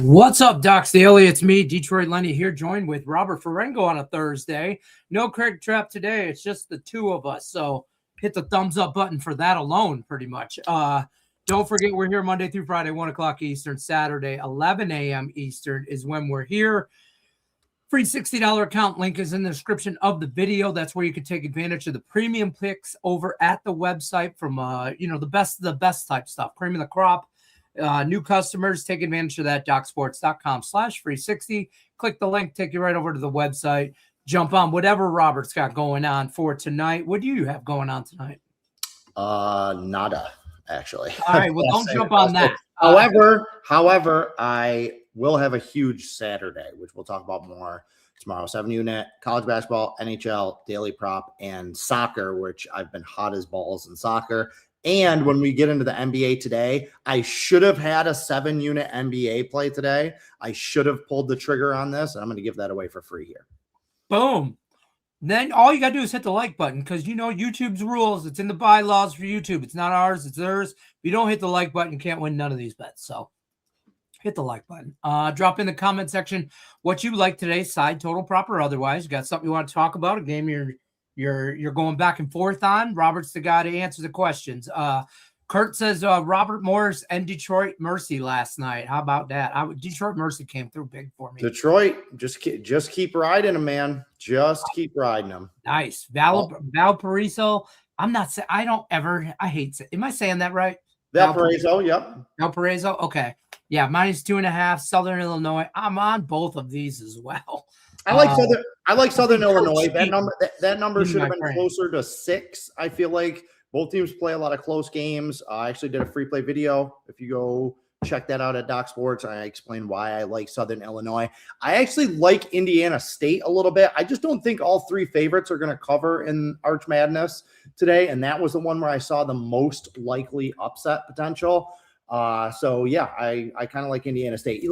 What's up, Docs Daily? It's me, Detroit Lenny, here, joined with Robert Ferengo on a Thursday. No Craig Trapp today. It's just the two of us. So hit the thumbs up button for that alone, pretty much. Don't forget, we're here Monday through Friday, 1 o'clock Eastern. Saturday, 11 a.m. Eastern is when we're here. Free $60 account link is in the description of the video. That's where you can take advantage of the premium picks over at the website from, the best of the best type stuff. Cream of the crop. New customers, take advantage of that. DocSports.com/free60. Click the link, take you right over to the website. Jump on whatever Robert's got going on for tonight. What do you have going on tonight? Nada, actually. All right, well, don't jump on that. However, I will have a huge Saturday, which we'll talk about more tomorrow. 7-unit, college basketball, NHL, daily prop, and soccer, which I've been hot as balls in soccer. And when we get into the NBA today, I should have had a 7-unit NBA play today. I should have pulled the trigger on this, and I'm going to give that away for free here. Boom. Then all you got to do is hit the like button because, YouTube's rules. It's in the bylaws for YouTube. It's not ours. It's theirs. If you don't hit the like button, you can't win none of these bets. So hit the like button. Drop in the comment section what you like today, side, total, prop, or otherwise. You got something you want to talk about, a game you're going back and forth on. Robert's the guy to answer the questions. Kurt says Robert Morris and Detroit Mercy last night. How about that? Detroit Mercy came through big for me. Detroit, just keep riding them, man. Just keep riding them. Nice. Valparaiso. I'm not saying. I hate it. Am I saying that right? Valparaiso, yep. Valparaiso. Okay. Yeah, -2.5. Southern Illinois. I'm on both of these as well. I like Southern Illinois. That number should have been closer to 6. I feel like both teams play a lot of close games. I actually did a free play video. If you go check that out at Doc Sports, I explained why I like Southern Illinois. I actually like Indiana State a little bit. I just don't think all 3 favorites are going to cover in Arch Madness today, and that was the one where I saw the most likely upset potential. So yeah, I kind of like Indiana State.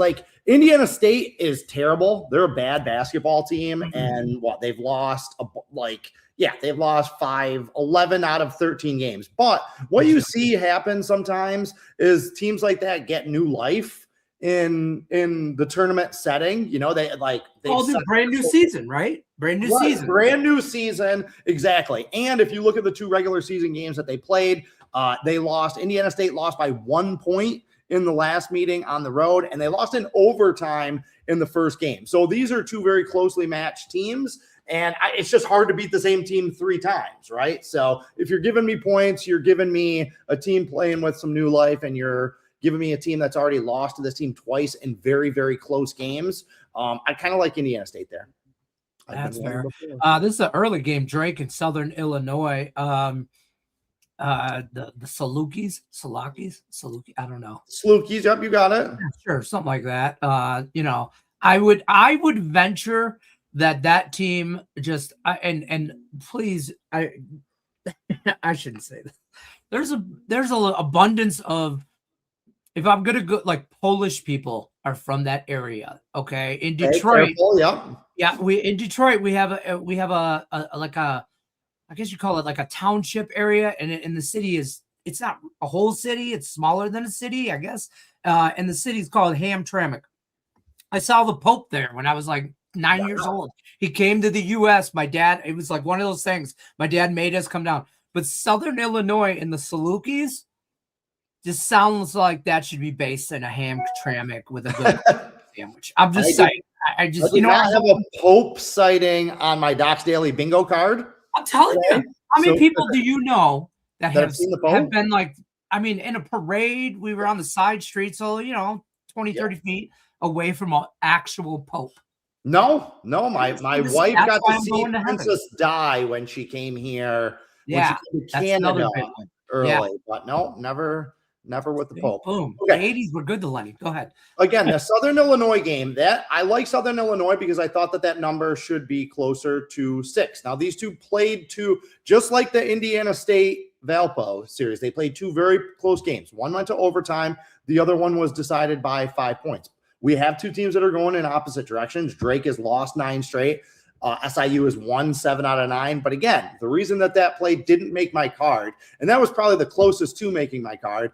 Indiana State is terrible. They're a bad basketball team, and they've lost 11 out of 13 games. But what you see happen sometimes is teams like that get new life in the tournament setting. They brand new season, right? Brand new season. Exactly. And if you look at the 2 regular season games that they played, Indiana State lost by 1 point in the last meeting on the road, and they lost in overtime in the first game. So these are 2 very closely matched teams, and it's just hard to beat the same team 3 times, right? So if you're giving me points, you're giving me a team playing with some new life, and you're giving me a team that's already lost to this team twice in very, very close games. I kind of like Indiana State there. That's fair. This is an early game, Drake in Southern Illinois. The Salukis, I don't know. Salukis, yep, you got it. Yeah, sure, something like that. I would venture that team just and please, I shouldn't say that. There's an abundance of, if I'm gonna go, Polish people are from that area. Okay, in Detroit, in Detroit we have a I guess you call it like a township area, and in the city it's not a whole city, it's smaller than a city, I guess. And the city's called Hamtramck. I saw the Pope there when I was 9 years old. He came to the US. My dad, it was one of those things. My dad made us come down. But Southern Illinois and the Salukis just sounds like that should be based in a Hamtramck with a good sandwich. I'm just saying. I just I have a Pope sighting on my Docs Daily bingo card. I'm telling you, how many people do you know that have been in a parade? We were on the side street, so 20, 30 feet away from an actual Pope. No, my wife got to see Princess Di when she came here. Yeah, when she came to Canada early, but no, never with the Pope. Boom. Okay. The 80s were good to Lenny. Go ahead. Again, the Southern Illinois game, that I like Southern Illinois because I thought that number should be closer to 6. Now, these 2 played just like the Indiana State Valpo series. They played 2 very close games. One went to overtime. The other one was decided by 5 points. We have 2 teams that are going in opposite directions. Drake has lost 9 straight. SIU has won 7 out of 9. But again, the reason that play didn't make my card, and that was probably the closest to making my card,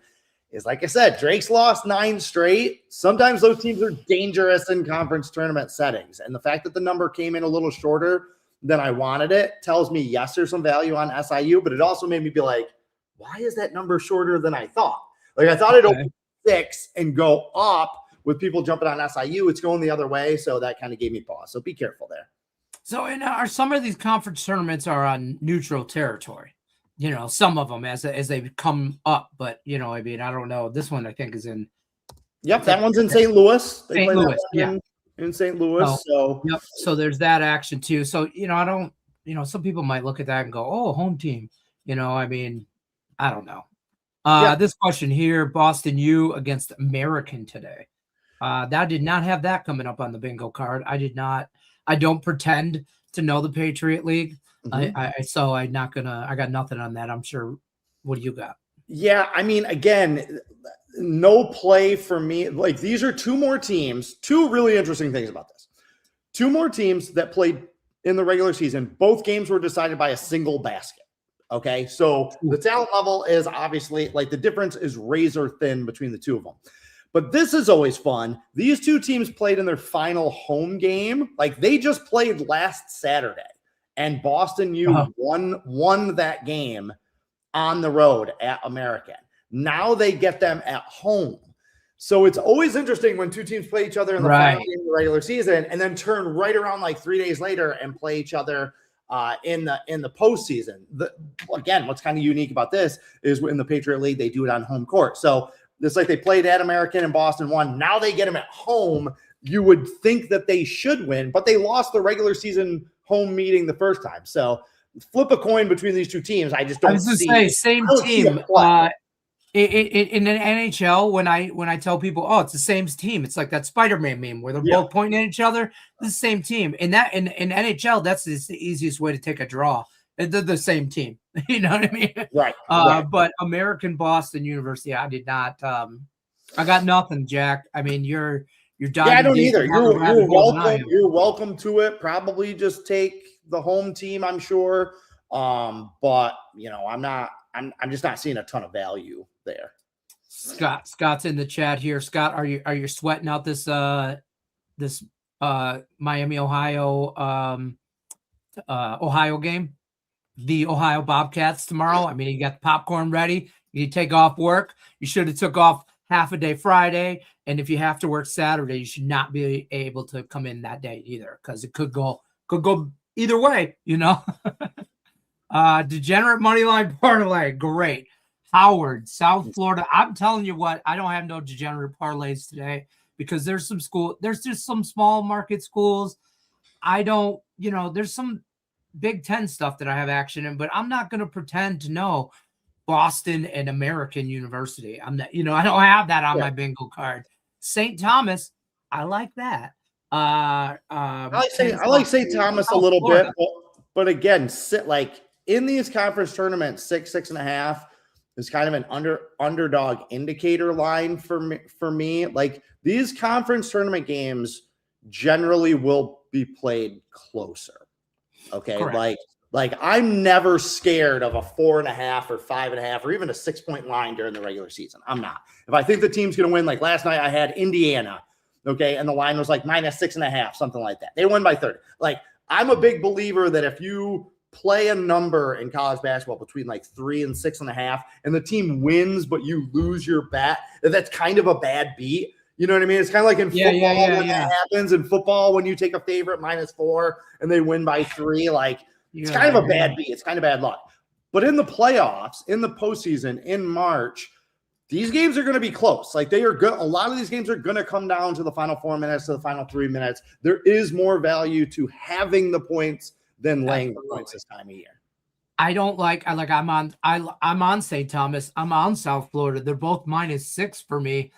is, like I said, Drake's lost 9 straight. Sometimes those teams are dangerous in conference tournament settings. And the fact that the number came in a little shorter than I wanted it tells me, yes, there's some value on SIU, but it also made me be like, why is that number shorter than I thought? Like, I thought it'd open 6 and go up with people jumping on SIU. It's going the other way. So that kind of gave me pause. So be careful there. So, are some of these conference tournaments are on neutral territory? Some of them as they come up, but I don't know. This one I think is in. Yep, that one's in St. Louis. St. Louis, in St. Louis. So yep. So there's that action too. So I don't. Some people might look at that and go, "Oh, home team." I don't know. This question here: Boston U against American today. That did not have that coming up on the bingo card. I did not. I don't pretend to know the Patriot League. So I'm not gonna. I got nothing on that. I'm sure. What do you got? Yeah, I mean, again, no play for me. Like, these are 2 more teams. 2 really interesting things about this. 2 more teams that played in the regular season. Both games were decided by a single basket. Okay, so the talent level is obviously, like, the difference is razor thin between the 2 of them. But this is always fun. These 2 teams played in their final home game. Like, they just played last Saturday, and Boston U won that game on the road at American. Now they get them at home. So it's always interesting when 2 teams play each other in the final game of the regular season and then turn right around like 3 days later and play each other in the postseason. Again, what's kind of unique about this is in the Patriot League, they do it on home court. So it's like they played at American and Boston won. Now they get them at home. You would think that they should win, but they lost the regular season home meeting the first time. So flip a coin between these 2 teams. I just don't see. I was same team. In an NHL, when I tell people, oh, it's the same team, it's like that Spider-Man meme where they're both pointing at each other. The same team. In NHL, that's the easiest way to take a draw. They're the same team. You know what I mean? Right. But American Boston University, I did not. I got nothing, Jack. I mean, you're dying. Yeah, I don't either. You're welcome. You're welcome to it. Probably just take the home team, I'm sure. But I'm just not seeing a ton of value there. Scott's in the chat here. Scott, are you sweating out this Miami, Ohio game? The Ohio Bobcats tomorrow. I mean, you got the popcorn ready. You take off work. You should have took off half a day Friday. And if you have to work Saturday, you should not be able to come in that day either, because it could go either way, Degenerate moneyline parlay, great. Howard, South Florida. I'm telling you what, I don't have no degenerate parlays today because there's just some small market schools. There's some Big Ten stuff that I have action in, but I'm not going to pretend to know Boston and American University. I'm not, I don't have that on my bingo card. St. Thomas, I like that. I like St. Thomas a little bit, but again, in these conference tournaments, 6.5 is kind of an underdog indicator line for me. Like, these conference tournament games generally will be played closer. Okay. Correct. Like I'm never scared of a 4.5 or 5.5 or even a 6-point line during the regular season. I'm not. If I think the team's going to win, like last night I had Indiana. Okay. And the line was like -6.5, something like that. They won by 30. Like, I'm a big believer that if you play a number in college basketball between like 3 and 6.5 and the team wins, but you lose your bet, that's kind of a bad beat. You know what I mean? It's kind of like in football when that happens. In football, when you take a favorite -4 and they win by 3, like, it's kind of a bad beat. It's kind of bad luck. But in the playoffs, in the postseason, in March, these games are going to be close. Like, they are good. A lot of these games are going to come down to the final 4 minutes, to the final 3 minutes. There is more value to having the points than laying the points this time of year. I'm on St. Thomas. I'm on South Florida. They're both -6 for me.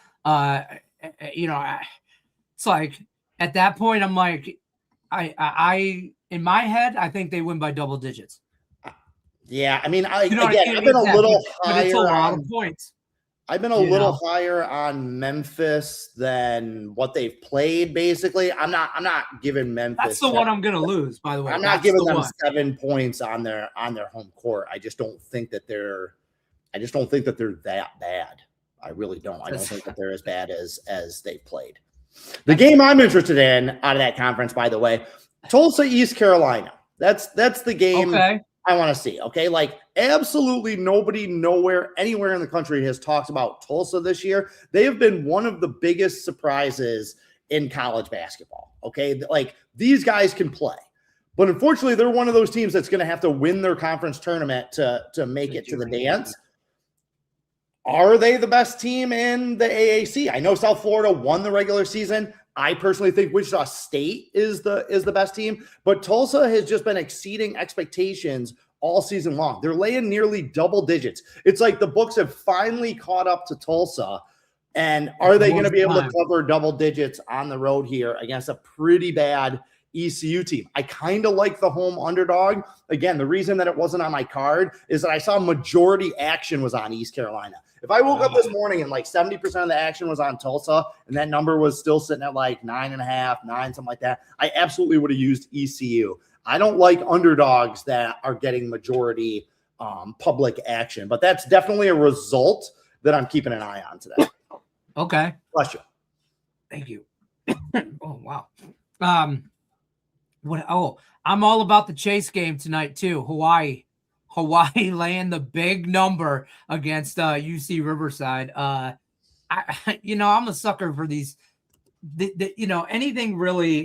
It's like at that point, I'm like, I in my head, I think they win by double digits. Yeah, I mean, I've been a little higher. But it's a lot of points. I've been a little higher on Memphis than what they've played. Basically, I'm not giving Memphis. That's the one I'm going to lose. By the way, I'm not giving them 7 points on their home court. I just don't think that they're that bad. I really don't. I don't think that they're as bad as they played. The game I'm interested in out of that conference, by the way, Tulsa, East Carolina. That's the game I want to see. Okay, like absolutely nobody, nowhere, anywhere in the country has talked about Tulsa this year. They have been one of the biggest surprises in college basketball. Okay, like these guys can play, but unfortunately, they're one of those teams that's going to have to win their conference tournament to make it to the dance. Are they the best team in the AAC? I know South Florida won the regular season. I personally think Wichita State is the best team, but Tulsa has just been exceeding expectations all season long. They're laying nearly double digits. It's like the books have finally caught up to Tulsa. And are they going to be able to cover double digits on the road here against a pretty bad ECU team? I kind of like the home underdog. Again, the reason that it wasn't on my card is that I saw majority action was on East Carolina. If I woke up this morning and like 70% of the action was on Tulsa and that number was still sitting at like 9.5, 9, something like that, I absolutely would have used ECU. I don't like underdogs that are getting majority public action, but that's definitely a result that I'm keeping an eye on today. Okay. Bless you. Thank you. Oh, wow. I'm all about the chase game tonight too. Hawaii laying the big number against UC Riverside. I'm a sucker for these. Anything really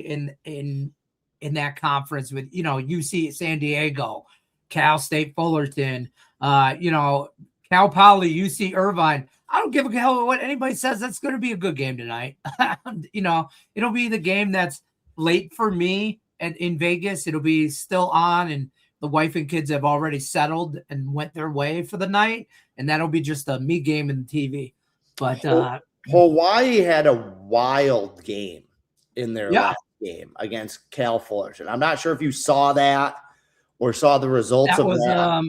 in that conference with UC San Diego, Cal State Fullerton, Cal Poly, UC Irvine. I don't give a hell what anybody says. That's going to be a good game tonight. It'll be the game that's late for me in Vegas. It'll be still on, and the wife and kids have already settled and went their way for the night, and that'll be just a me game in the TV. But Hawaii had a wild game in their last game against Cal Fullerton. I'm not sure if you saw that or saw the results of that.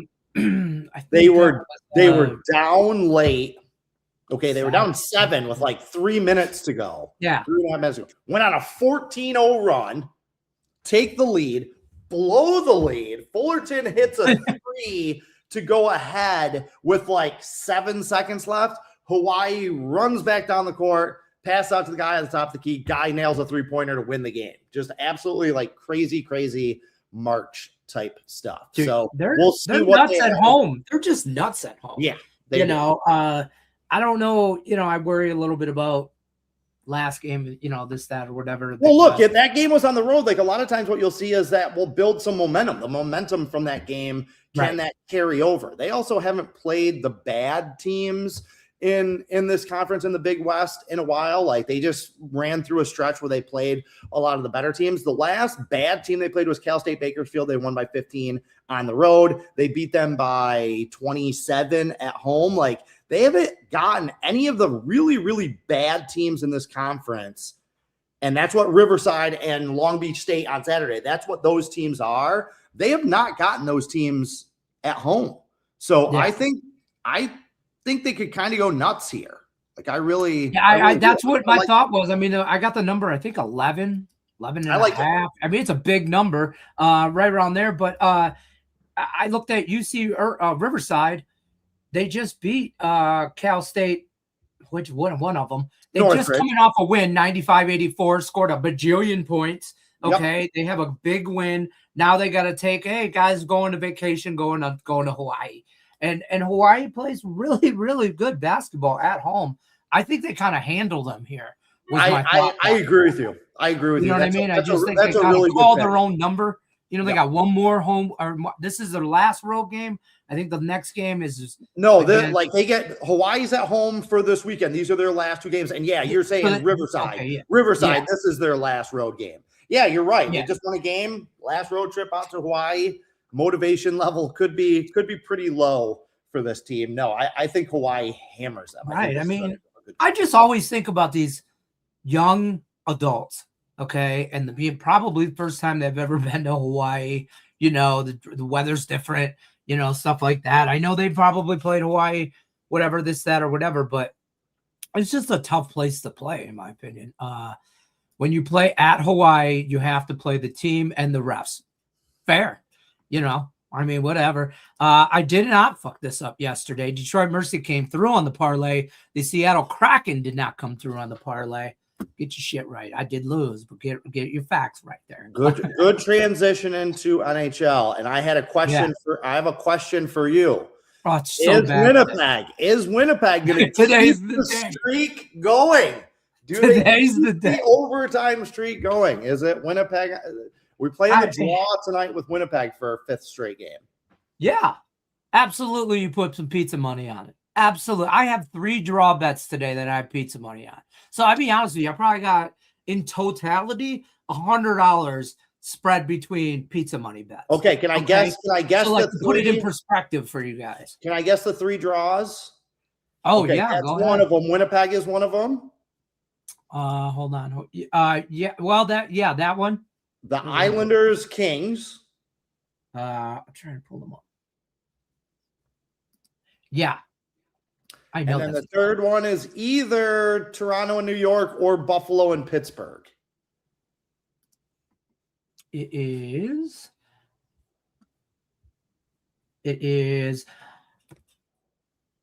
They were down late. Okay, they were down 7 with like 3 minutes to go. Yeah. 3.5 minutes to go. Went on a 14-0 run, take the lead, blow the lead. Fullerton hits a 3 to go ahead with like 7 seconds left. Hawaii runs back down the court, pass out to the guy at the top of the key. Guy nails a 3-pointer to win the game. Just absolutely like crazy March type stuff. Dude, so we'll see. They're nuts at home. They're just nuts at home. Yeah. I don't know. I worry a little bit about last game, this, that, or whatever. Well, look, if that game was on the road, like a lot of times what you'll see is that we'll build some momentum. The momentum from that game, can that carry over? They also haven't played the bad teams in this conference in the Big West in a while. Like they just ran through a stretch where they played a lot of the better teams. The last bad team they played was Cal State Bakersfield. They won by 15 on the road. They beat them by 27 at home. Like they haven't gotten any of the really bad teams in this conference. And that's what Riverside and Long Beach State on Saturday, that's what those teams are. They have not gotten those teams at home. So I think they could kind of go nuts here. Like I really that's what my thought was. I mean, I got the number, I think 11 and a half. I mean, it's a big number right around there. But I looked at UC Riverside. They just beat Cal State, which one of them. They just coming off a win, 95-84, scored a bajillion points. Okay, They have a big win. Now they got to take, hey, guys, going to vacation, going to Hawaii. And Hawaii plays really good basketball at home. I think they kind of handle them here. I agree with you. I agree with you. You know what I mean? I just think they kind of call their own number. They got one more home, or this is their last road game. I think the next game is just they get Hawaii's at home for this weekend. These are their last 2 games. And you're saying Riverside. Okay, Riverside, this is their last road game. Yeah, you're right. They just won a game, last road trip out to Hawaii. Motivation level could be pretty low for this team. No, I think Hawaii hammers them. Right. I mean, I just always think about these young adults, okay, and being probably the first time they've ever been to Hawaii. The weather's different, stuff like that. I know they probably played Hawaii, whatever, this, that, or whatever, but it's just a tough place to play, in my opinion. When you play at Hawaii, you have to play the team and the refs. Fair. I mean, whatever. I did not fuck this up yesterday. Detroit Mercy came through on the parlay. The Seattle Kraken did not come through on the parlay. Get your shit right. I did lose, but get your facts right there. Good transition into NHL. And I had a question I have a question for you. Oh, it's so bad. Is Winnipeg going to keep the streak going? Today's the day. The overtime streak going. Is it Winnipeg? We play the draw tonight with Winnipeg for our 5th straight game. Yeah, absolutely. You put some pizza money on it. Absolutely. I have 3 draw bets today that I have pizza money on. So I'll be honest with you, I probably got in totality $100 spread between pizza money bets. Okay, can I guess? So like, put it in perspective for you guys. Can I guess the 3 draws? Oh okay, yeah, that's one of them. Winnipeg is one of them. Hold on. Yeah. Well, that one. The Islanders Kings. I'm trying to pull them up. Yeah. I know. And then the third one is either Toronto and New York or Buffalo and Pittsburgh. It is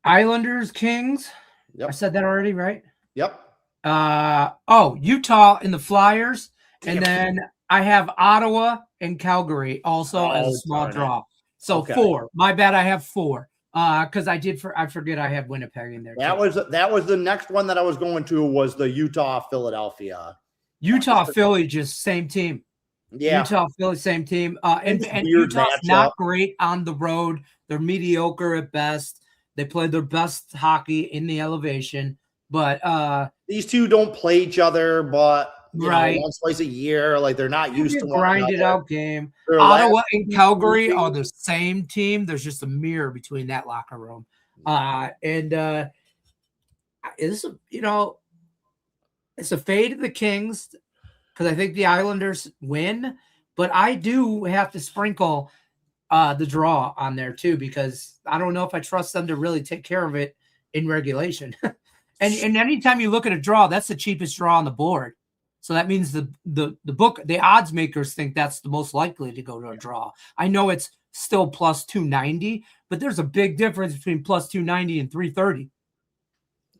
Islanders Kings. Yep. I said that already, right? Yep. Utah and the Flyers. Damn. And then I have Ottawa and Calgary also as a small draw. So 4. My bad, I have 4. Because I forget I have Winnipeg in there. That was the next one that I was going to was the Utah Philadelphia. Utah Philly, just same team. Yeah. Utah Philly, same team. And Utah's not great on the road. They're mediocre at best. They play their best hockey in the elevation. But these two don't play each other, but right, once, twice a year, like they're not used to grinded out game. Ottawa and Calgary are the same team. There's just a mirror between that locker room. It's a fade of the Kings because I think the Islanders win, but I do have to sprinkle the draw on there too because I don't know if I trust them to really take care of it in regulation. And anytime you look at a draw, that's the cheapest draw on the board. So that means the odds makers think that's the most likely to go to a draw. I know it's still plus 290, but there's a big difference between plus 290 and 330.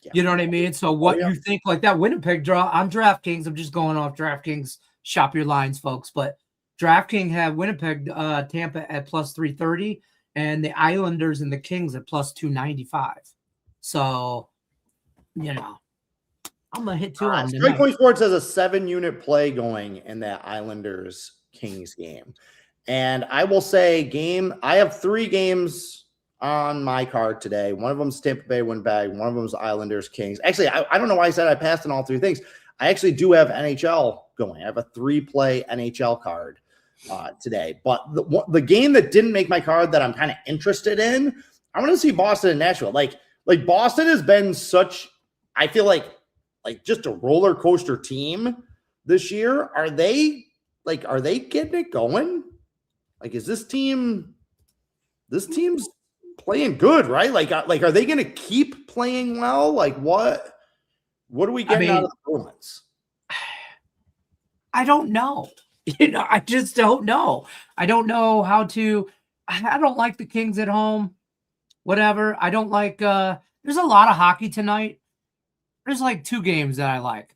Yeah. You know what I mean? So what you think, like that Winnipeg draw on DraftKings, I'm just going off DraftKings, shop your lines, folks. But DraftKings have Winnipeg, Tampa at plus 330, and the Islanders and the Kings at plus 295. So, I'm going to hit 2 on them. Strike Point Sports has a 7-unit play going in that Islanders Kings game. And I will say I have 3 games on my card today. One of them's Tampa Bay Winnipeg. One of them's Islanders Kings. Actually, I don't know why I said I passed on all 3 things. I actually do have NHL going. I have a 3-play NHL card today. But the game that didn't make my card that I'm kind of interested in, I want to see Boston and Nashville. Like Boston has been such, I feel like just a roller coaster team this year. Are they getting it going? Like, is this team's playing good, right? Like, are they going to keep playing well? Like, what are we getting out of the Bruins? I don't know. I just don't know. I don't know how to. I don't like the Kings at home. Whatever. I don't like. There's a lot of hockey tonight. There's like 2 games that I like.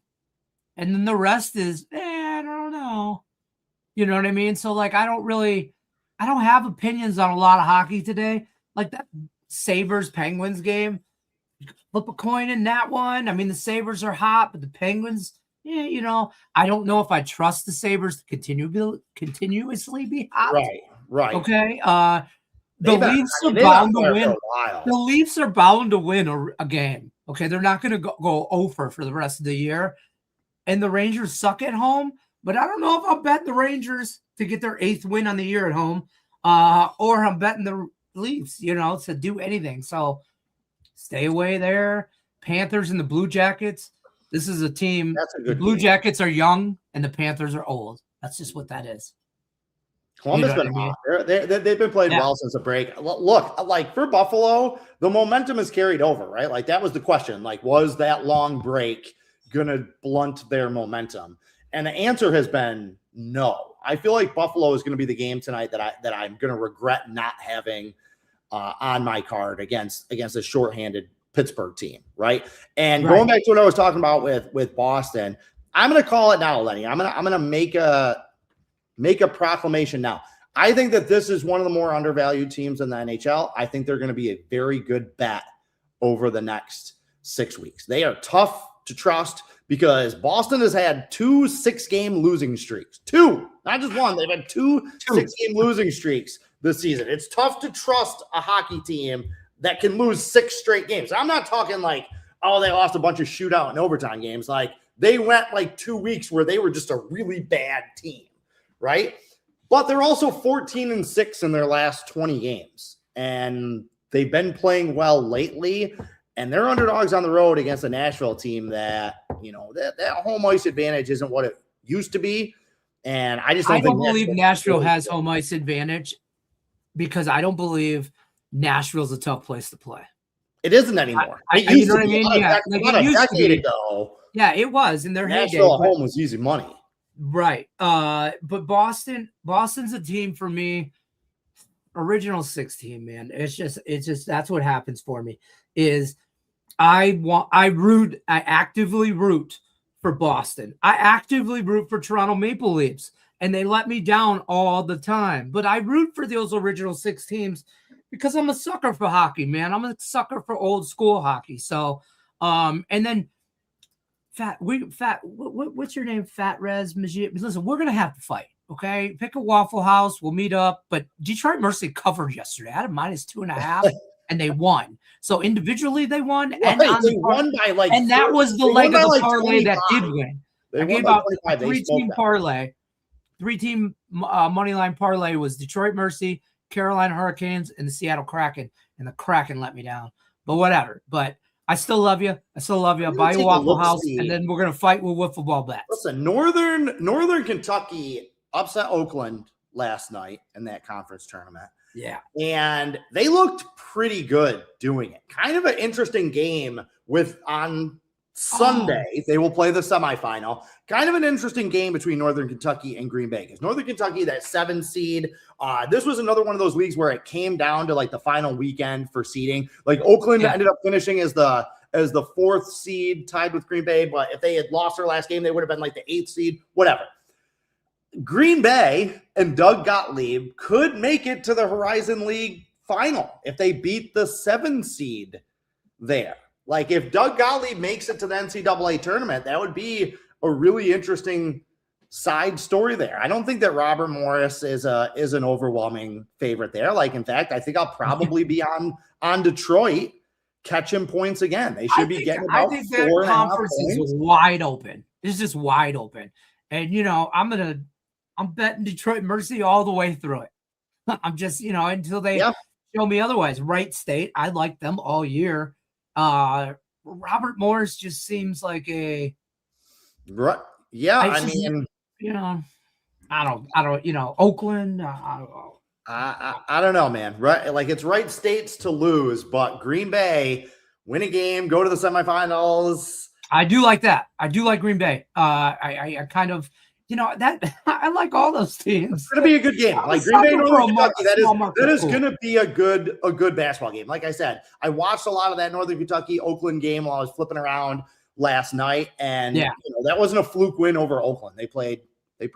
And then the rest is, I don't know. You know what I mean? So, like, I don't have opinions on a lot of hockey today. Like that Sabres-Penguins game. Flip a coin in that one. I mean, the Sabres are hot, but the Penguins, I don't know if I trust the Sabres to continuously be hot. Right. Okay. The Leafs are bound to win. The Leafs are bound to win a game. Okay, they're not going to go over for the rest of the year. And the Rangers suck at home, but I don't know if I'll bet the Rangers to get their 8th win on the year at home, or I'm betting the Leafs, to do anything. So stay away there. Panthers and the Blue Jackets. This is a team. That's a good Blue Jackets are young and the Panthers are old. That's just what that is. Columbus been hot. They've been playing well since the break. Look, like for Buffalo, the momentum is carried over, right? Like that was the question. Like, was that long break going to blunt their momentum? And the answer has been no. I feel like Buffalo is going to be the game tonight that I'm going to regret not having on my card against a shorthanded Pittsburgh team, right? And going back to what I was talking about with Boston, I'm going to call it now, Lenny. I'm going to make a proclamation now. I think that this is one of the more undervalued teams in the NHL. I think they're going to be a very good bet over the next 6 weeks. They are tough to trust because Boston has had 2 6-game losing streaks. 2, not just one. They've had 2 6-game losing streaks this season. It's tough to trust a hockey team that can lose 6 straight games. I'm not talking like, oh, they lost a bunch of shootout and overtime games. Like they went like 2 weeks where they were just a really bad team, right? But they're also 14-6 in their last 20 games. And they've been playing well lately. And they're underdogs on the road against a Nashville team that, that home ice advantage isn't what it used to be. And I don't believe Nashville has home ice advantage because I don't believe Nashville's a tough place to play. It isn't anymore. You know what I mean? Yeah, like a decade ago. Yeah, it was in their heyday. Nashville at home was easy money. Right. But Boston's a team for me. Original 16, man. It's just that's what happens for me is I actively root for Boston. I actively root for Toronto Maple Leafs, and they let me down all the time. But I root for those original 6 teams because I'm a sucker for hockey, man. I'm a sucker for old school hockey. So, and then what's your name? Fat Res Majid. Listen, we're gonna have to fight. Okay, pick a Waffle House. We'll meet up. But Detroit Mercy covered yesterday. I had a -2.5, and they won. So individually, they won. And they won by like. And that was the leg of the parlay that did win. I gave out a 3-team parlay. 3-team money line parlay was Detroit Mercy, Carolina Hurricanes, and the Seattle Kraken. And the Kraken let me down. But whatever. But I still love you. I'll buy you a Waffle House, and then we're gonna fight with wiffle ball bets. Listen, Northern Kentucky upset Oakland last night in that conference tournament. Yeah. And they looked pretty good doing it. Kind of an interesting game on Sunday. They will play the semifinal. Kind of an interesting game between Northern Kentucky and Green Bay. Because Northern Kentucky, that 7 seed, this was another one of those leagues where it came down to like the final weekend for seeding. Like Oakland ended up finishing as the 4th seed tied with Green Bay. But if they had lost their last game, they would have been like the 8th seed, whatever. Green Bay and Doug Gottlieb could make it to the Horizon League final if they beat the 7 seed there. Like if Doug Gottlieb makes it to the NCAA tournament, that would be a really interesting side story there. I don't think that Robert Morris is an overwhelming favorite there. Like, in fact, I think I'll probably be on Detroit catching points again. They should be getting about 4.5 points. That conference is wide open. It's just wide open. And, I'm betting Detroit Mercy all the way through it. I'm just, until they show me otherwise. Wright State, I like them all year. Robert Morris just seems like a right. Yeah, I mean, I don't, Oakland. I don't know, man. Right, like it's Wright State's to lose, but Green Bay win a game, go to the semifinals. I do like that. I do like Green Bay. I kind of. That I like all those teams. It's going to be a good game. Like Green Bay, Northern Kentucky, that is going to be a good basketball game. Like I said, I watched a lot of that Northern Kentucky Oakland game while I was flipping around last night, and that wasn't a fluke win over Oakland. They played. It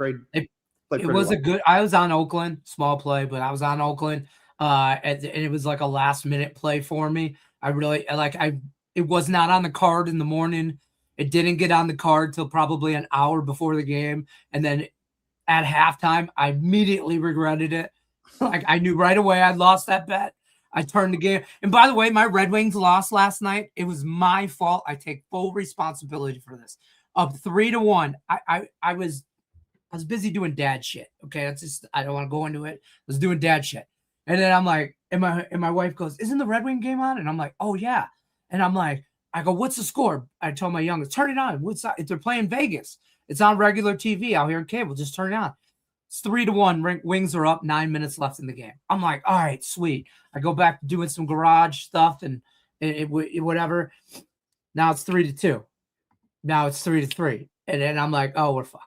was a good. I was on Oakland, small play, but I was on Oakland, and it was like a last minute play for me. It was not on the card in the morning. It didn't get on the card till probably an hour before the game. And then at halftime, I immediately regretted it. Like I knew right away I'd lost that bet. I turned the game. And by the way, my Red Wings lost last night. It was my fault. I take full responsibility for this. Up 3-1. I was busy doing dad shit. Okay. That's just, I don't want to go into it. I was doing dad shit. And then I'm like, and my wife goes, isn't the Red Wing game on? And I'm like, oh yeah. And I'm like, I go, what's the score? I told my youngest, turn it on. If they're playing Vegas, it's on regular TV out here in cable. Just turn it on. It's 3-1. Wings are up. 9 minutes left in the game. I'm like, all right, sweet. I go back to doing some garage stuff and whatever. Now it's 3-2. Now it's 3-3. And then I'm like, oh, we're fucked.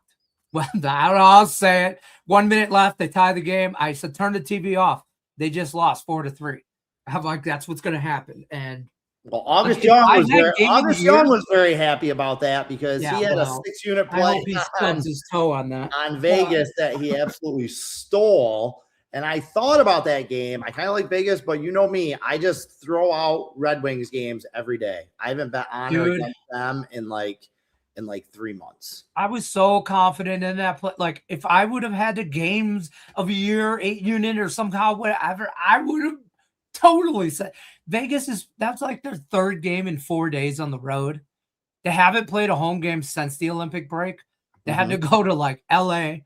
Well, I don't know. I'll say it. 1 minute left. They tie the game. I said, turn the TV off. They just lost 4-3. I'm like, that's what's going to happen. And well, August Young was very happy about that because he had a 6-unit play. I hope he stubs his toe on that. On Vegas that he absolutely stole. And I thought about that game. I kind of like Vegas, but you know me, I just throw out Red Wings games every day. I haven't bet on or against them in like 3 months. I was so confident in that play. Like, if I would have had the games of a year, 8-unit or somehow whatever, I would have totally said that's like their third game in 4 days on the road. They haven't played a home game since the Olympic break. They had to go to like LA,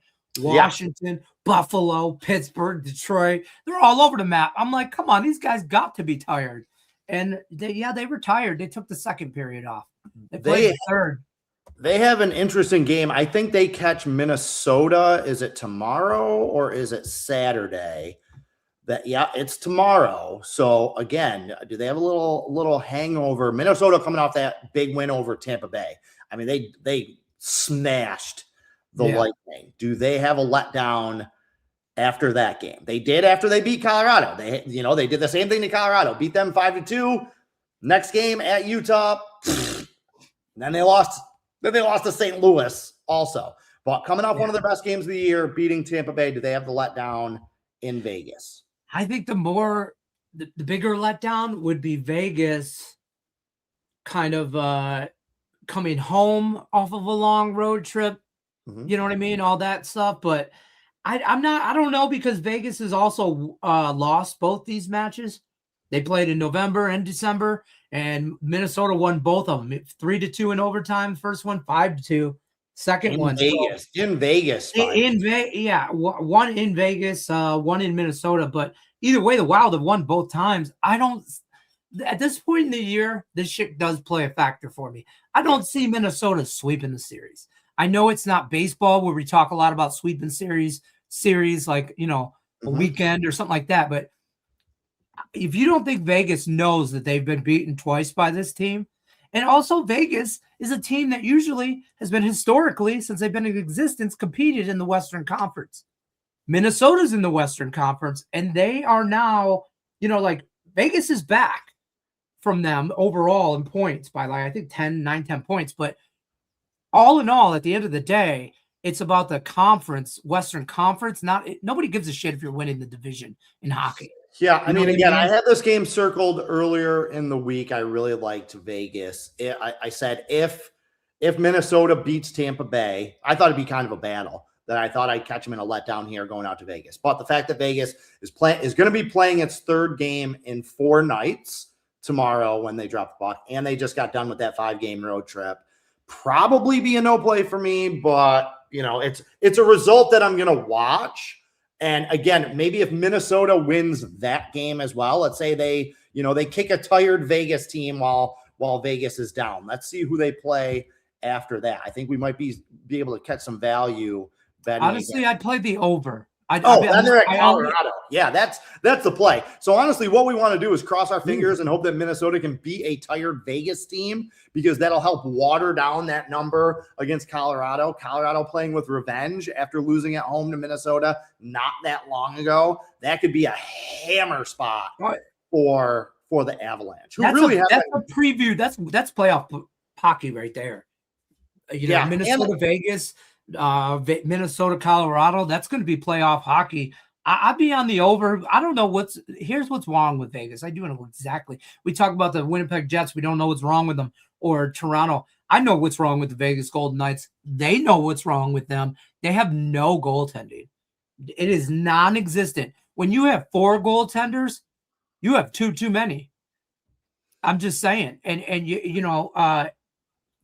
Washington, Buffalo, Pittsburgh, Detroit. They're all over the map. I'm like, come on, these guys got to be tired. And they were tired. They took the second period off. They played the third. They have an interesting game. I think they catch Minnesota. Is it tomorrow or is it Saturday? It's tomorrow. So again, do they have a little hangover? Minnesota coming off that big win over Tampa Bay. I mean, they smashed the Lightning. Do they have a letdown after that game? They did after they beat Colorado. They did the same thing to Colorado, beat them 5-2. Next game at Utah. Then they lost. Then they lost to St. Louis also. But coming off one of their best games of the year, beating Tampa Bay, do they have the letdown in Vegas? I think the bigger letdown would be Vegas kind of coming home off of a long road trip. You know what I mean? All that stuff. But I don't know, because Vegas has also lost both these matches. They played in November and December, and Minnesota won both of them. 3-2 in overtime. First one, 5-2. Second one in Vegas. One in Vegas, one in Minnesota. But either way, the Wild have won both times. At this point in the year, this shit does play a factor for me. I don't see Minnesota sweeping the series. I know it's not baseball where we talk a lot about sweeping series like, a weekend or something like that. But if you don't think Vegas knows that they've been beaten twice by this team, and also Vegas is a team that usually has been historically, since they've been in existence, competed in the Western Conference. Minnesota's in the Western Conference, and they are now, Vegas is back from them overall in points by I think 10 points. But all in all, at the end of the day, it's about the conference, Western Conference. Nobody gives a shit if you're winning the division in hockey. Yeah, I mean, again, I had this game circled earlier in the week. I really liked Vegas. I said if Minnesota beats Tampa Bay, I thought it'd be kind of a battle. That I thought I'd catch them in a letdown here going out to Vegas. But the fact that Vegas is going to be playing its third game in 4 nights tomorrow when they drop the puck, and they just got done with that 5-game road trip, probably be a no play for me. But it's a result that I'm going to watch. And again, maybe if Minnesota wins that game as well, let's say they kick a tired Vegas team while Vegas is down. Let's see who they play after that. I think we might be able to catch some value betting. Honestly, I'd play the over. Then they're at Colorado. Yeah, that's the play. So honestly, what we want to do is cross our fingers and hope that Minnesota can beat a tired Vegas team, because that'll help water down that number against Colorado. Colorado playing with revenge after losing at home to Minnesota not that long ago. That could be a hammer spot for the Avalanche. That's a preview. That's playoff hockey right there. Minnesota, Vegas. Minnesota, Colorado, that's going to be playoff hockey. I'd be on the over. I don't know here's what's wrong with Vegas. I do know exactly. We talk about the Winnipeg Jets. We don't know what's wrong with them, or Toronto. I know what's wrong with the Vegas Golden Knights. They know what's wrong with them. They have no goaltending. It is non-existent. When you have 4 goaltenders, you have 2 too many. I'm just saying. And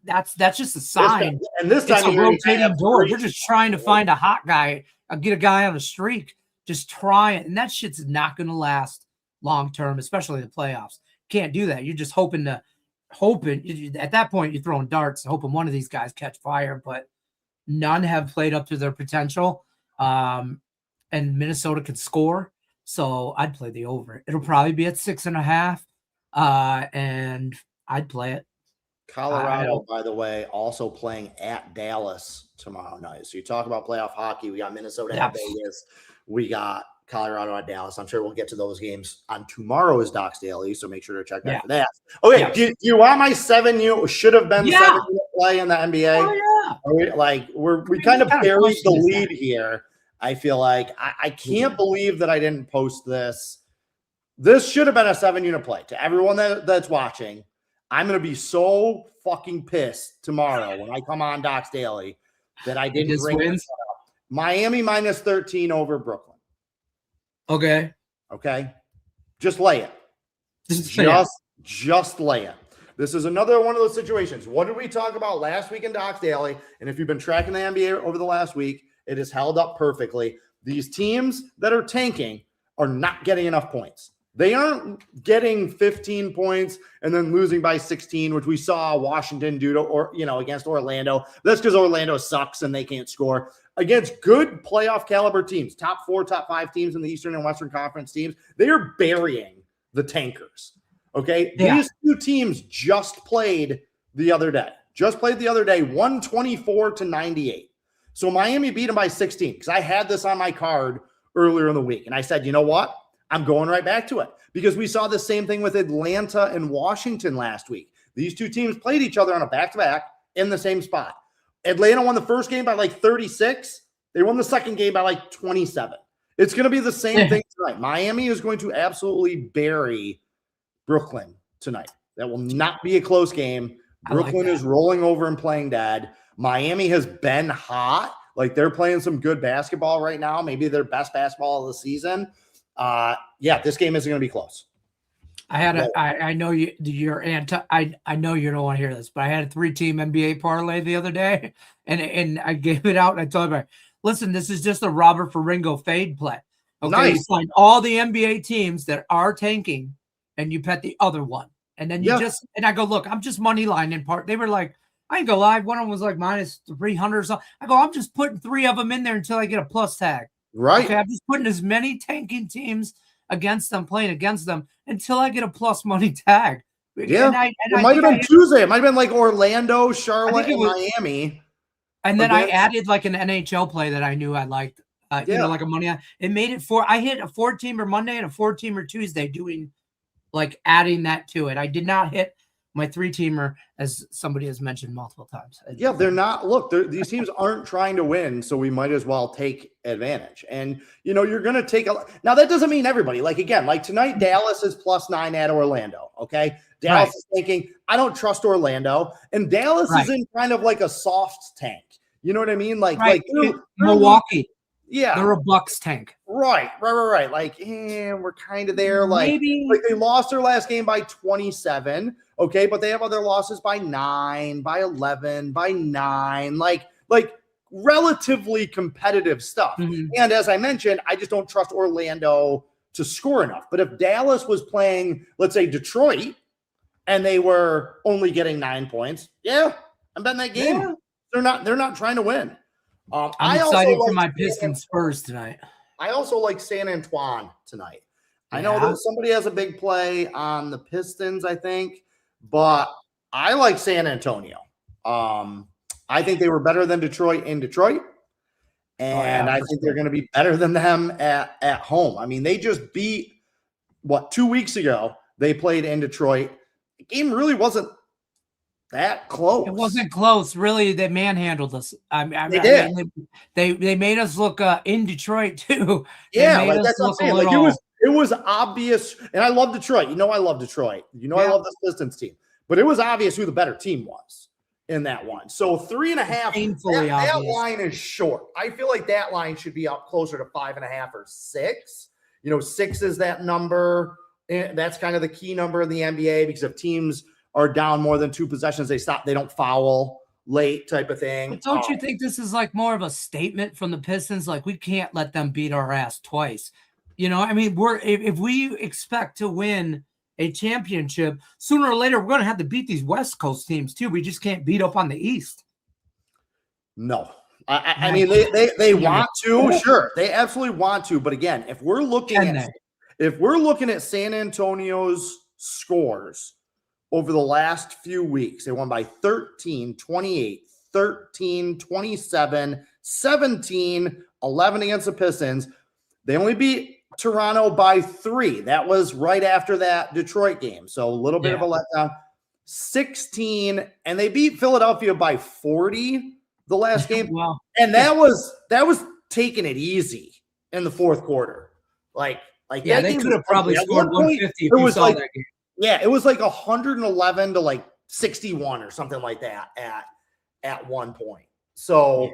that's just a sign. And this time it's a rotating door. They're just trying to find a hot guy, get a guy on a streak. Just try it. And that shit's not going to last long term, especially the playoffs. Can't do that. You're just hoping. At that point, you're throwing darts, hoping one of these guys catch fire, but none have played up to their potential. And Minnesota can score. So I'd play the over. It'll probably be at 6.5. And I'd play it. Colorado, by the way, also playing at Dallas tomorrow night. So you talk about playoff hockey. We got Minnesota at Vegas. We got Colorado at Dallas. I'm sure we'll get to those games on tomorrow's Docs Daily. So make sure to check out for that. Okay. Do you want my 7 unit? Should have been 7 unit play in the NBA. We kind of buried the lead here. I feel like I can't believe that I didn't post this. This should have been a 7 unit play. To everyone that's watching, I'm going to be so fucking pissed tomorrow when I come on Docs Daily that I didn't bring this up. Miami minus 13 over Brooklyn. Okay. Just lay it. Just lay it. This is another one of those situations. What did we talk about last week in Docs Daily? And if you've been tracking the NBA over the last week, it has held up perfectly. These teams that are tanking are not getting enough points. They aren't getting 15 points and then losing by 16, which we saw Washington do against Orlando. That's because Orlando sucks and they can't score. Against good playoff caliber teams, top 4, top 5 teams in the Eastern and Western Conference teams, they are burying the tankers. Okay. Yeah. These two teams just played the other day, 124-98. So Miami beat them by 16 because I had this on my card earlier in the week. And I said, you know what? I'm going right back to it because we saw the same thing with Atlanta and Washington last week. These two teams played each other on a back-to-back in the same spot. Atlanta won the first game by 36. They won the second game by 27. It's going to be the same thing tonight. Miami is going to absolutely bury Brooklyn tonight. That will not be a close game. Brooklyn is rolling over and playing dead. Miami has been hot. They're playing some good basketball right now. Maybe their best basketball of the season. This game isn't going to be close. I know you're anti. I know you don't want to hear this, but I had a 3-team NBA parlay the other day, and I gave it out. And I told everybody, listen, this is just a Robert Ferringo fade play. Okay, nice. You find all the NBA teams that are tanking, and you bet the other one, and then and I go, look, I'm just money line in part. They were like, I ain't gonna lie, one of them was minus 300 or something. I go, I'm just putting 3 of them in there until I get a plus tag. Right. Okay, I'm just putting as many tanking teams against them, playing against them until I get a plus money tag. Yeah. It might have been Tuesday. It might have been Orlando, Charlotte, and Miami. And then I added an NHL play that I knew I liked. A money. It made it I hit a 4-teamer Monday and a 4-teamer Tuesday doing adding that to it. I did not hit my 3-teamer, as somebody has mentioned multiple times. Yeah, they're not. Look, these teams aren't trying to win, so we might as well take advantage. And you're going to take now. That doesn't mean everybody. Tonight, Dallas is +9 at Orlando. Okay, Dallas is thinking, I don't trust Orlando, and Dallas is in kind of a soft tank. You know what I mean? Milwaukee. Yeah, they're a Bucks tank. Right. We're kind of there. Maybe they lost their last game by 27. Okay, but they have other losses by 9, by 11, by 9. Relatively competitive stuff. Mm-hmm. And as I mentioned, I just don't trust Orlando to score enough. But if Dallas was playing, let's say, Detroit, and they were only getting 9 points, I'm betting that game. Yeah. They're not trying to win. I'm excited for my Pistons Spurs tonight. I also like San Antoine tonight. I know that somebody has a big play on the Pistons, I think, but I like San Antonio. I think they were better than Detroit in Detroit, and I think they're going to be better than them at home. I mean, they just beat 2 weeks ago. They played in Detroit. The game really wasn't that close. It wasn't close, really. They manhandled us. They did. They made us look in Detroit too. Yeah, that's what I'm saying. It was obvious, and I love Detroit. I love Detroit. I love this Pistons team, but it was obvious who the better team was in that one. So 3.5. Painfully obvious. That line is short. I feel like that line should be up closer to 5.5 or 6. 6 is that number. That's kind of the key number in the NBA because if teams are down more than 2 possessions, they don't foul late type of thing. But don't you think this is more of a statement from the Pistons? We can't let them beat our ass twice. If we expect to win a championship, sooner or later, we're going to have to beat these West Coast teams too. We just can't beat up on the East. No. I mean, they want to, sure. They absolutely want to. But again, if we're looking at San Antonio's scores over the last few weeks. They won by 13, 28, 13, 27, 17, 11 against the Pistons. They only beat Toronto by 3. That was right after that Detroit game. So a little bit of a letdown. 16, and they beat Philadelphia by 40 the last game. Wow. And that was taking it easy in the fourth quarter. Like yeah, they could have probably scored 150 if you saw that game. Yeah, it was like 111 to like 61 or something like that at one point. So,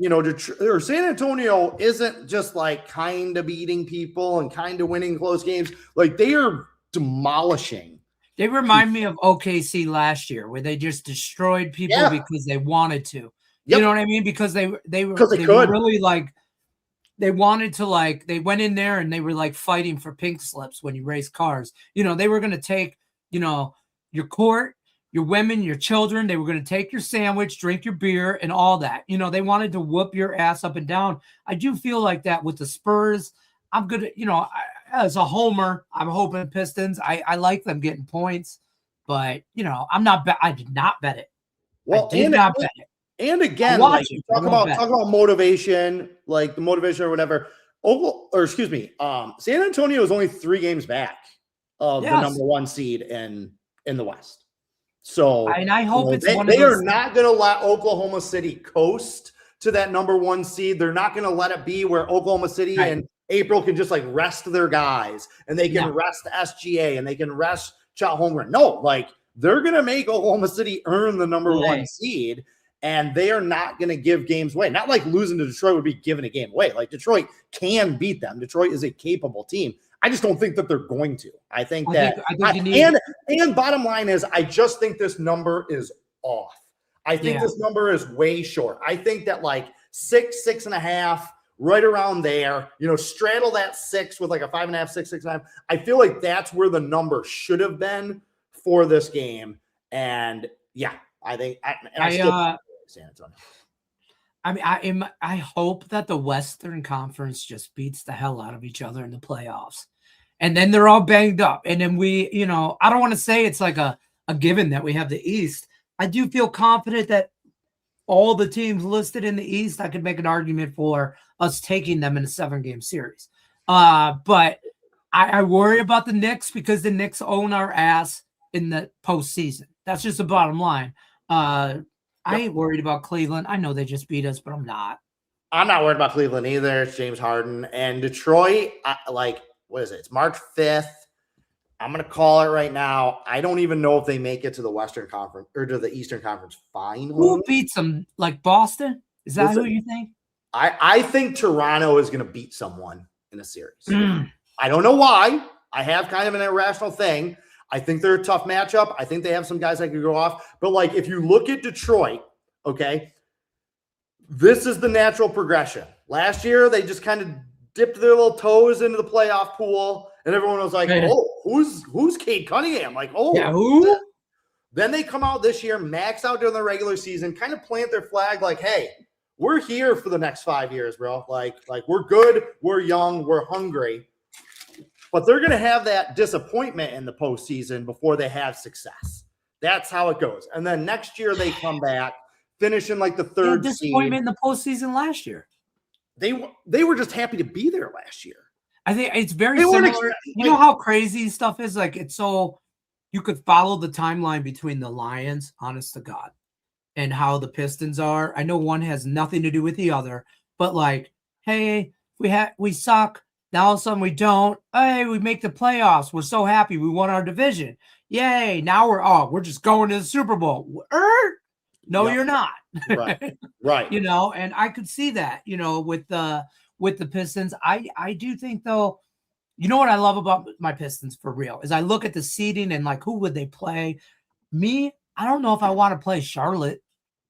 San Antonio isn't just like kind of beating people and kind of winning close games. Like they are demolishing. They remind me of OKC last year, where they just destroyed people because they wanted to. You know what I mean? Because they were really like, they wanted to, like, they went in there and they were like fighting for pink slips when you race cars. They were going to take, your court, your women, your children. They were going to take your sandwich, drink your beer, and all that. They wanted to whoop your ass up and down. I do feel like that with the Spurs. I'm good. As a homer, I'm hoping Pistons. I like them getting points, but I'm not. I did not bet it. Well, I did not bet it. And again, like talk about motivation, like the motivation or whatever. San Antonio is only 3 games back of the number 1 seed in the West. So, and I hope it's they are not going to let Oklahoma City coast to that number 1 seed. They're not going to let it be where Oklahoma City and April can just like rest their guys, and they can rest SGA and they can rest Chet Holmgren. No, like they're going to make Oklahoma City earn the number 1 seed. And they are not going to give games away. Not like losing to Detroit would be giving a game away. Like Detroit can beat them. Detroit is a capable team. I just don't think that they're going to. I think and bottom line is, I just think this number is off. I think this number is way short. I think that like 6.5, right around there, straddle that 6 with like a 5.5, 6.5. I feel like that's where the number should have been for this game. And I think San Antonio. I hope that the Western Conference just beats the hell out of each other in the playoffs. And then they're all banged up. And then we, I don't want to say it's like a given that we have the East. I do feel confident that all the teams listed in the East, I could make an argument for us taking them in a 7-game series. But I worry about the Knicks because the Knicks own our ass in the postseason. That's just the bottom line. I ain't worried about Cleveland. I know they just beat us, but I'm not. I'm not worried about Cleveland either. It's James Harden. And Detroit, what is it? It's March 5th. I'm going to call it right now. I don't even know if they make it to the Western Conference or to the Eastern Conference final. Who beats them? Like Boston? Is that who you think? I think Toronto is going to beat someone in a series. I don't know why. I have kind of an irrational thing. I think they're a tough matchup. I think they have some guys that could go off. But, like, if you look at Detroit, okay, this is the natural progression. Last year, they just kind of dipped their little toes into the playoff pool, and everyone was like, who's Cade Cunningham? Like, who? Then they come out this year, max out during the regular season, kind of plant their flag like, hey, we're here for the next 5 years, bro. Like we're good, we're young, we're hungry. But they're going to have that disappointment in the postseason before they have success. That's how it goes. And then next year they come back, finish in like the 3rd seed. Disappointment in the postseason last year. They were just happy to be there last year. I think it's very similar. You know how crazy stuff is? Like, it's so you could follow the timeline between the Lions, honest to God, and how the Pistons are. I know one has nothing to do with the other, but like, hey, we suck. Now all of a sudden we don't. Hey, we make the playoffs. We're so happy. We won our division. Yay. Now we're just going to the Super Bowl. No, you're not. Right. And I could see that, with the Pistons. I do think, though, what I love about my Pistons for real is I look at the seeding and like, who would they play? Me, I don't know if I want to play Charlotte.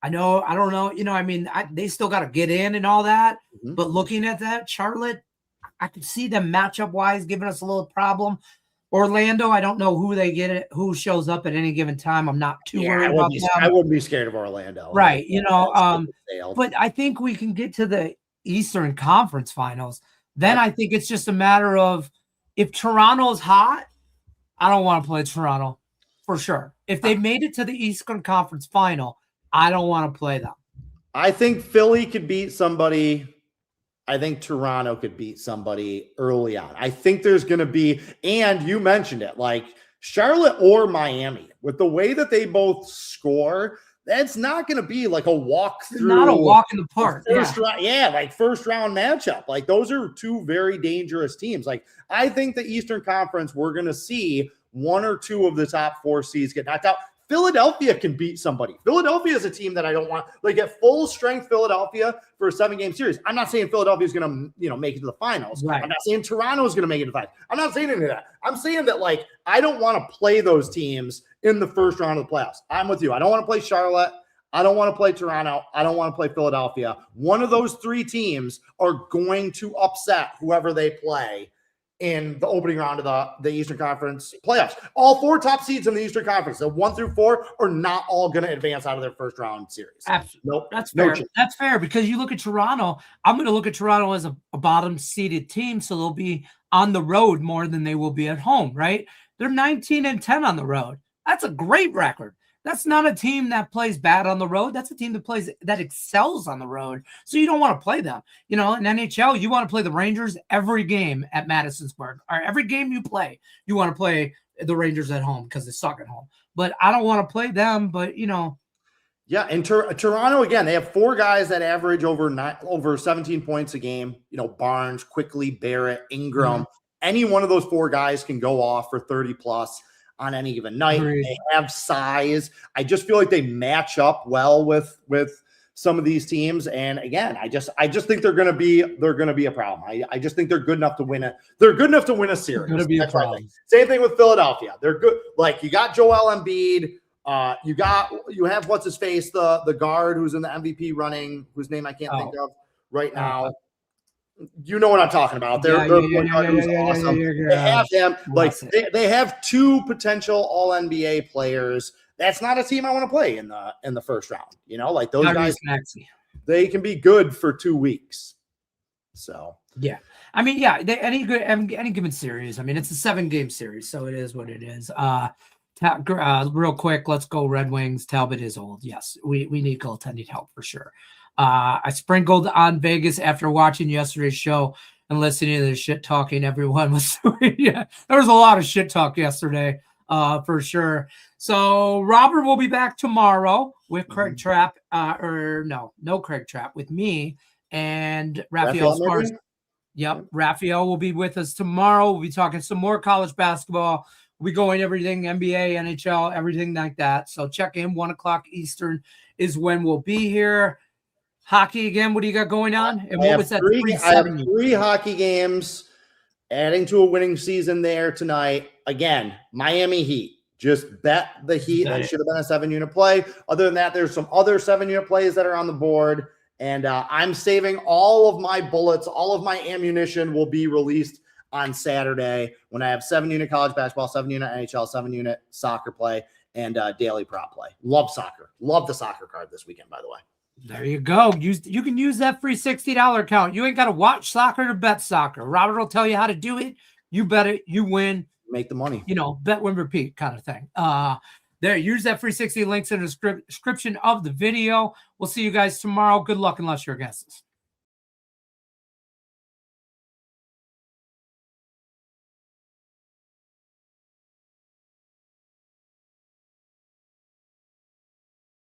I don't know. They still got to get in and all that. Mm-hmm. But looking at that, Charlotte, I could see them matchup wise giving us a little problem. Orlando, I don't know who shows up at any given time. I'm not too worried about them. I wouldn't be scared of Orlando. Right. But I think we can get to the Eastern Conference Finals. Then I think it's just a matter of if Toronto's hot, I don't want to play Toronto. for sure. If they made it to the Eastern Conference Final, I don't want to play them. I think Philly could beat somebody. I think Toronto could beat somebody early on. I think there's going to be, and you mentioned it, like Charlotte or Miami, with the way that they both score, that's not going to be like a walk through. Not a walk in the park. First round matchup. Like those are two very dangerous teams. Like I think the Eastern Conference, we're going to see one or two of the top 4 seeds get knocked out. Philadelphia can beat somebody. Philadelphia is a team that I don't want. Like at full strength Philadelphia for a 7-game series. I'm not saying Philadelphia is going to, make it to the finals. Right. I'm not saying Toronto is going to make it to the finals. I'm not saying any of that. I'm saying that like I don't want to play those teams in the first round of the playoffs. I'm with you. I don't want to play Charlotte. I don't want to play Toronto. I don't want to play Philadelphia. One of those 3 teams are going to upset whoever they play in the opening round of the Eastern Conference playoffs. All 4 top seeds in the Eastern Conference, the 1 through 4, are not all going to advance out of their first round series. Absolutely. Nope. That's fair. No, that's fair because you look at Toronto. I'm going to look at Toronto as a bottom seeded team, so they'll be on the road more than they will be at home, right? They're 19-10 on the road. That's a great record. That's not a team that plays bad on the road. That's a team that excels on the road. So you don't want to play them. In NHL, you want to play the Rangers every game at Madison Square. Or every game you play, you want to play the Rangers at home because they suck at home. But I don't want to play them. But yeah, and Toronto again, they have 4 guys that average over 17 points a game. Barnes, Quickly, Barrett, Ingram. Any one of those 4 guys can go off for 30 plus on any given night. Agreed. They have size. I just feel like they match up well with some of these teams. And again, I just think they're going to be a problem. I just think they're good enough to win it. They're good enough to win a series. Going to be a problem. Same thing with Philadelphia. They're good. Like you got Joel Embiid. You have what's his face, the guard who's in the MVP running, whose name I can't think of right now. You know what I'm talking about. They're awesome. They have them. Like they have 2 potential All NBA players. That's not a team I want to play in the first round. Like those guys, they can be good for 2 weeks. So yeah, I mean, yeah, any given series. I mean, it's a 7-game series, so it is what it is. Real quick, let's go Red Wings. Talbot is old. Yes, we need goaltending help for sure. I sprinkled on Vegas after watching yesterday's show and listening to the shit talking everyone was doing. Yeah, there was a lot of shit talk yesterday, for sure. So Robert will be back tomorrow with Craig Trapp, no Craig Trapp, with me and Raphael Spars. Yep, Raphael will be with us tomorrow. We'll be talking some more college basketball. We'll be going everything NBA, NHL, everything like that. So check in 1:00 Eastern is when we'll be here. Hockey again. What do you got going on? And what was that? I have 3 hockey games, adding to a winning season there tonight. Again, Miami Heat. Just bet the Heat. That should have been a 7-unit play. Other than that, there's some other 7-unit plays that are on the board. And I'm saving all of my bullets. All of my ammunition will be released on Saturday when I have 7-unit college basketball, 7-unit NHL, 7-unit soccer play, and daily prop play. Love soccer. Love the soccer card this weekend, by the way. There you go. You can use that free $60 account. You ain't got to watch soccer to bet soccer. Robert will tell you how to do it. You bet it. You win. Make the money. Bet, win, repeat kind of thing. There, use that free 60 links in the description of the video. We'll see you guys tomorrow. Good luck unless you're against us.